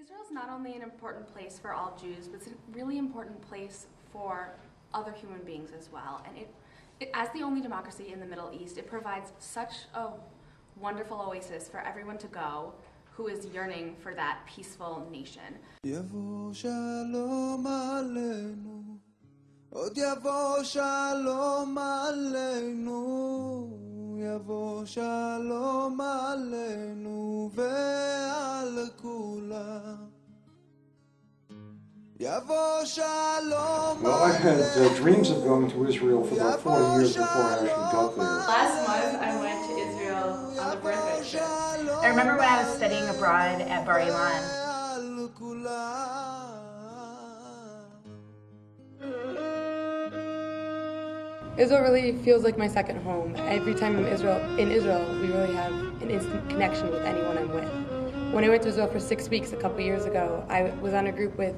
Israel is not only an important place for all Jews, but it's a really important place for other human beings as well. And as the only democracy in the Middle East, it provides such a wonderful oasis for everyone to go who is yearning for that peaceful nation. Yavo shalom aleinu, od yavo shalom aleinu, yavo shalom aleinu ve'al kulam. Yavo shalom. Well, I had dreams of going to Israel for about 40 years before I actually got there. Last month I went to Israel on the birthday trip. I remember when I was studying abroad at Bar Ilan. Israel really feels like my second home. Every time I'm in Israel, we really have an instant connection with anyone I'm with. When I went to Israel for 6 weeks a couple years ago, I was on a group with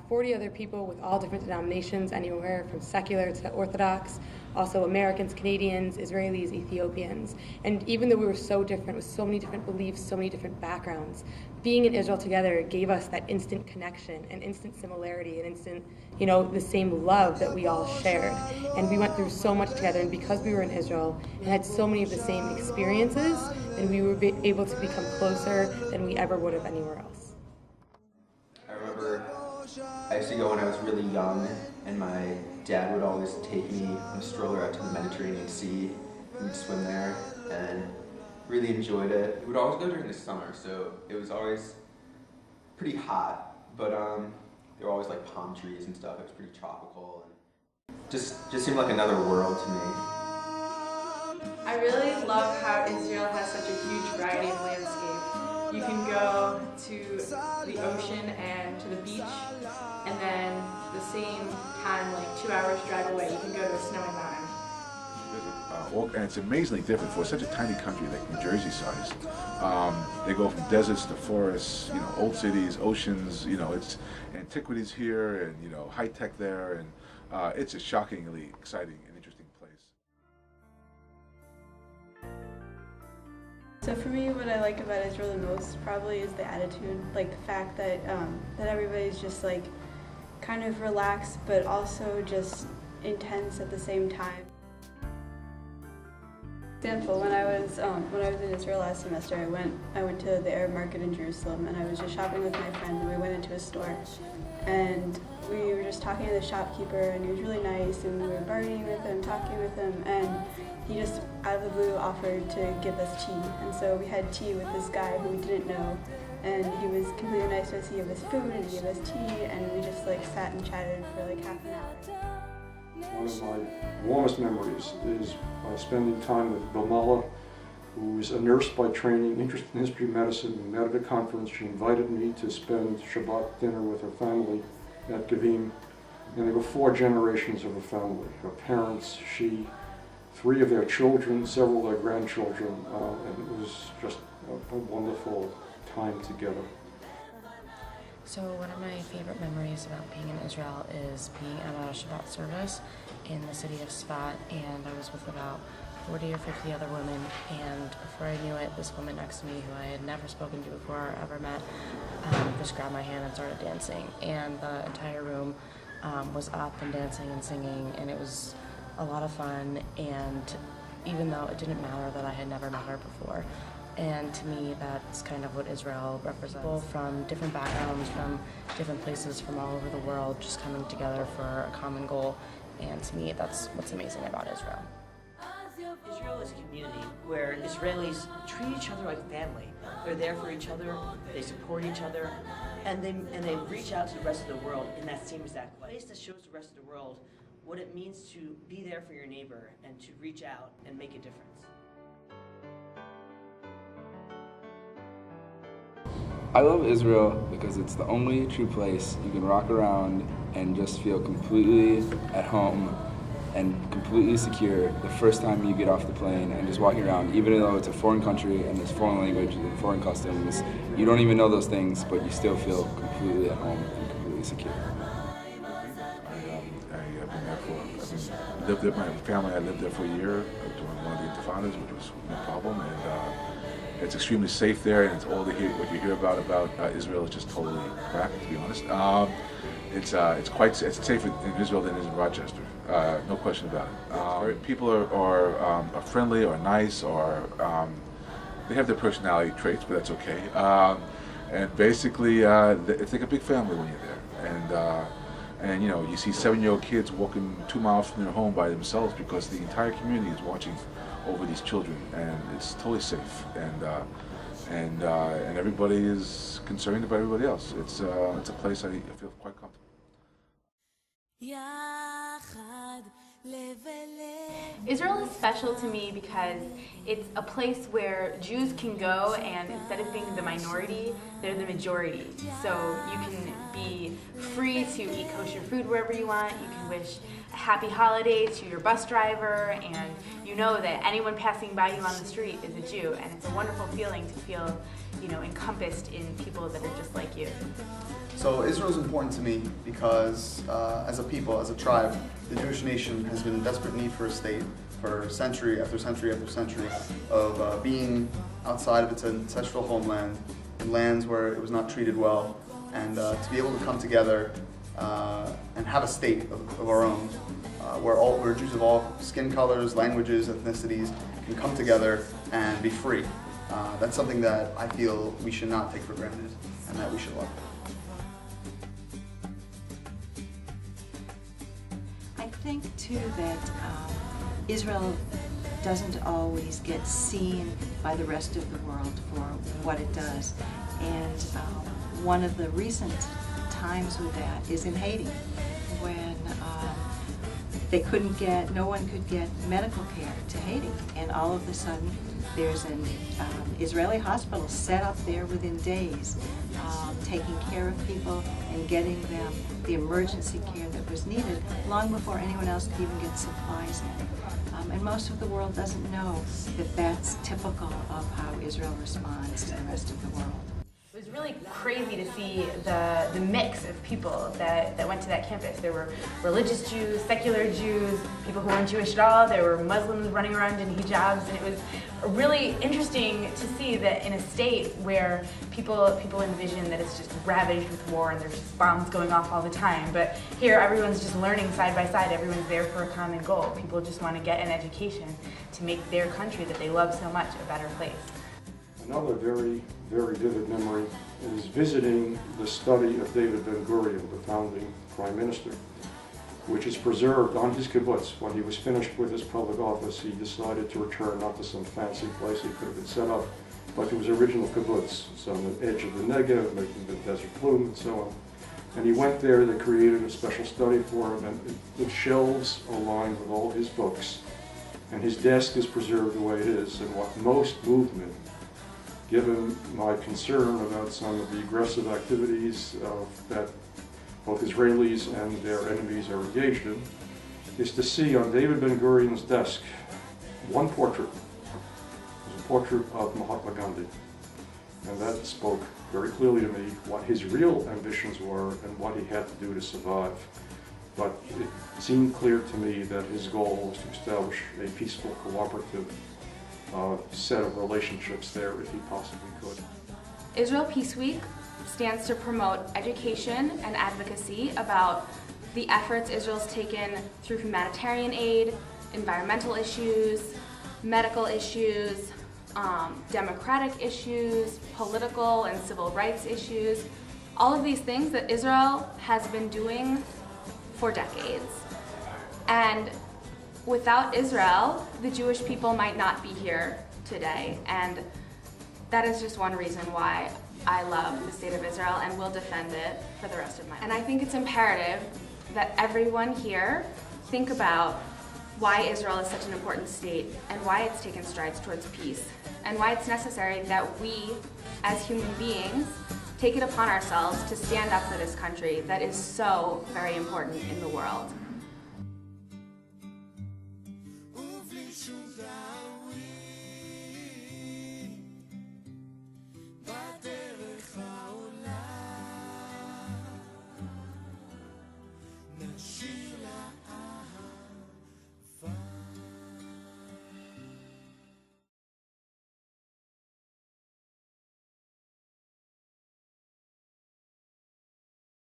40 other people with all different denominations, anywhere from secular to Orthodox, also Americans, Canadians, Israelis, Ethiopians. And even though we were so different, with so many different beliefs, so many different backgrounds, being in Israel together gave us that instant connection, an instant similarity, an instant, the same love that we all shared. And we went through so much together, and because we were in Israel and had so many of the same experiences, then we were able to become closer than we ever would have anywhere else. I remember I used to go when I was really young, and my dad would always take me on a stroller out to the Mediterranean Sea, and we'd swim there, and really enjoyed it. We would always go during the summer, so it was always pretty hot, but there were always like palm trees and stuff. It was pretty tropical, and just seemed like another world to me. I really love how Israel has such a huge variety of landscape. You can go to the ocean and to the beach, and then the same time, like 2 hours drive away, you can go to a snowy mountain. And it's amazingly different for such a tiny country like New Jersey size. They go from deserts to forests, old cities, oceans, it's antiquities here and, high tech there, and it's a shockingly exciting and interesting place. So for me, what I like about Israel the most probably is the attitude, like the fact that that everybody's just like kind of relaxed, but also just intense at the same time. For example, when I was in Israel last semester, I went to the Arab market in Jerusalem, and I was just shopping with my friend, and we went into a store, and we were just talking to the shopkeeper, and he was really nice, and we were bargaining with him, talking with him, and he just out of the blue offered to give us tea, and so we had tea with this guy who we didn't know, and he was completely nice to us. He gave us food and he gave us tea, and we just like sat and chatted for like half an hour. One of my warmest memories is spending time with Bamala, who is a nurse by training, interested in history of medicine. We met at a conference. She invited me to spend Shabbat dinner with her family at Gavim, and there were 4 generations of her family. Her parents, she, 3 of their children, several of their grandchildren, and it was just a wonderful time together. So one of my favorite memories about being in Israel is being at a Shabbat service in the city of Sfat, and I was with about 40 or 50 other women, and before I knew it, this woman next to me who I had never spoken to before or ever met just grabbed my hand and started dancing, and the entire room was up and dancing and singing, and it was a lot of fun. And even though it didn't matter that I had never met her before, and to me that's kind of what Israel represents. People from different backgrounds, from different places from all over the world, just coming together for a common goal, and to me that's what's amazing about Israel. Israel is a community where Israelis treat each other like family. They're there for each other, they support each other, and they reach out to the rest of the world in that same exact way. A place that shows the rest of the world what it means to be there for your neighbor and to reach out and make a difference. I love Israel because it's the only true place you can rock around and just feel completely at home and completely secure the first time you get off the plane and just walking around, even though it's a foreign country and there's foreign language and foreign customs. You don't even know those things, but you still feel completely at home and completely secure. I lived there, my family, I lived there for a year during one of the intifadas, which was no problem, It's extremely safe there, and it's all what you hear about Israel is just totally crap, to be honest. It's safer in Israel than it is in Rochester, no question about it. People are friendly or nice, or they have their personality traits, but that's okay. And basically, it's like a big family when you're there. And you know, you see 7-year-old kids walking 2 miles from their home by themselves because the entire community is watching over these children, and it's totally safe. And everybody is concerned about everybody else. It's a place I feel quite comfortable. Israel is special to me because it's a place where Jews can go, and instead of being the minority, they're the majority. So you can be free to eat kosher food wherever you want. You can wish a happy holiday to your bus driver, and you know that anyone passing by you on the street is a Jew, and it's a wonderful feeling to feel, you know, encompassed in people that are just like you. So Israel is important to me because as a people, as a tribe, the Jewish nation has been in desperate need for a state for century after century after century of being outside of its ancestral homeland, in lands where it was not treated well, and to be able to come together and have a state of our own, where Jews of all skin colors, languages, ethnicities can come together and be free. That's something that I feel we should not take for granted, and that we should love. I think too that Israel doesn't always get seen by the rest of the world for what it does, and one of the recent times with that is in Haiti, when no one could get medical care to Haiti, and all of a sudden there's an Israeli hospital set up there within days, taking care of people and getting them the emergency care that was needed long before anyone else could even get supplies in. And most of the world doesn't know that that's typical of how Israel responds to the rest of the world. It was really crazy to see the mix of people that went to that campus. There were religious Jews, secular Jews, people who weren't Jewish at all. There were Muslims running around in hijabs, and it was really interesting to see that in a state where people envision that it's just ravaged with war and there's just bombs going off all the time. But here everyone's just learning side by side. Everyone's there for a common goal. People just want to get an education to make their country that they love so much a better place. Another very, very vivid memory is visiting the study of David Ben-Gurion, the founding prime minister, which is preserved on his kibbutz. When he was finished with his public office, he decided to return not to some fancy place he could have been set up, but to his original kibbutz. It's on the edge of the Negev, making the desert bloom and so on. And he went there, they created a special study for him, and the shelves are lined with all his books, and his desk is preserved the way it is. And what most moved me, given my concern about some of the aggressive activities that both Israelis and their enemies are engaged in, is to see on David Ben-Gurion's desk one portrait. It was a portrait of Mahatma Gandhi. And that spoke very clearly to me what his real ambitions were and what he had to do to survive. But it seemed clear to me that his goal was to establish a peaceful, cooperative set of relationships there if he possibly could. Israel Peace Week stands to promote education and advocacy about the efforts Israel's taken through humanitarian aid, environmental issues, medical issues, democratic issues, political and civil rights issues, all of these things that Israel has been doing for decades. And without Israel, the Jewish people might not be here today, and that is just one reason why I love the state of Israel and will defend it for the rest of my life. And I think it's imperative that everyone here think about why Israel is such an important state and why it's taken strides towards peace, and why it's necessary that we, as human beings, take it upon ourselves to stand up for this country that is so very important in the world.